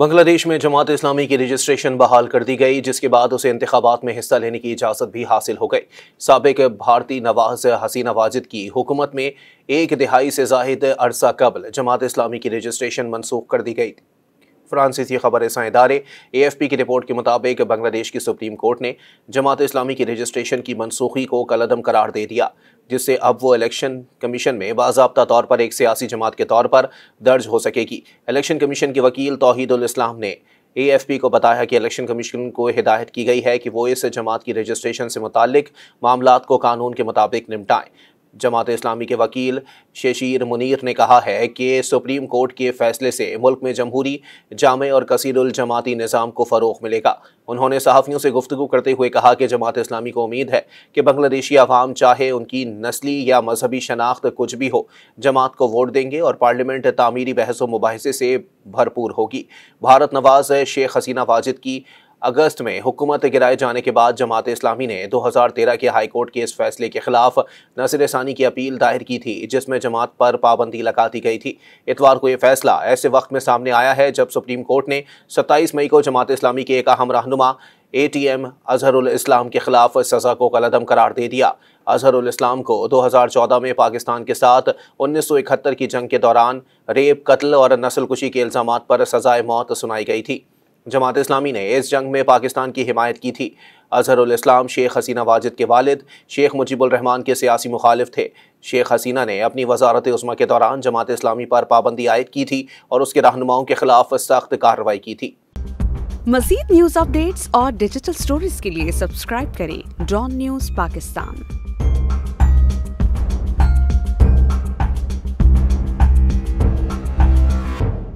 बांग्लादेश में जमात इस्लामी की रजिस्ट्रेशन बहाल कर दी गई, जिसके बाद उसे इंतखाबात में हिस्सा लेने की इजाज़त भी हासिल हो गई। साबिक भारतीय नवाज हसीना वाजिद की हुकूमत में एक दिहाई से ज़ाहिद अरसा कबल जमात इस्लामी की रजिस्ट्रेशन मनसूख कर दी गई थी। फ्रांसीसी खबर रसां इदारे AFP की रिपोर्ट के मुताबिक बांग्लादेश की सुप्रीम कोर्ट ने जमात इस्लामी की रजिस्ट्रेशन की मनसूखी को कलअदम करार दे दिया, जिससे अब वो इलेक्शन कमीशन में बाज़ाब्ता तौर पर एक सियासी जमात के तौर पर दर्ज हो सकेगी। इलेक्शन कमीशन के वकील तौहीदुल इस्लाम ने AFP को बताया कि इलेक्शन कमीशन को हिदायत की गई है कि वो इस जमात की रजिस्ट्रेशन से मुताल्लिक मामलात को कानून के मुताबिक निपटाएं। जमात इस्लामी के वकील शेशीर मुनीर ने कहा है कि सुप्रीम कोर्ट के फैसले से मुल्क में जमहूरी, जामे और कसीरुल जमाती निज़ाम को फ़रोग़ मिलेगा। उन्होंने सहाफ़ियों से गुफ्तगू करते हुए कहा कि जमात इस्लामी को उम्मीद है कि बांग्लादेशी अवाम चाहे उनकी नस्ली या मजहबी शनाख्त कुछ भी हो, जमात को वोट देंगे और पार्लियामेंट तामीरी बहस व मुबाहिसे से भरपूर होगी। भारत नवाज शेख हसीना वाजिद की अगस्त में हुकूमत गिराए जाने के बाद जमात इस्लामी ने 2013 के हाई कोर्ट के इस फैसले के खिलाफ नज़र-ए-सानी की अपील दायर की थी, जिसमें जमात पर पाबंदी लगा दी गई थी। इतवार को यह फैसला ऐसे वक्त में सामने आया है जब सुप्रीम कोर्ट ने 27 मई को जमात इस्लामी के एक अहम रहनुमा ATM अजहरुल इस्लाम के खिलाफ सज़ा को कलअदम करार दे दिया। अजहरुल इस्लाम को 2014 में पाकिस्तान के साथ 1971 की जंग के दौरान रेप, कत्ल और नस्लकुशी के इल्ज़ामात पर सज़ाए मौत सुनाई गई थी। जमात इस्लामी ने इस जंग में पाकिस्तान की हिमायत की थी। अजहरुल इस्लाम शेख हसीना वाजिद के वालिद शेख मुजीबुर रहमान के सियासी मुखालिफ थे। शेख हसीना ने अपनी वज़ारत उस्मा के दौरान जमात इस्लामी पर पाबंदी आयद की थी और उसके रहनुमाओं के खिलाफ सख्त कार्रवाई की थी। मज़ीद न्यूज़ अपडेट्स और डिजिटल स्टोरीज के लिए सब्सक्राइब करें डॉन न्यूज़ पाकिस्तान।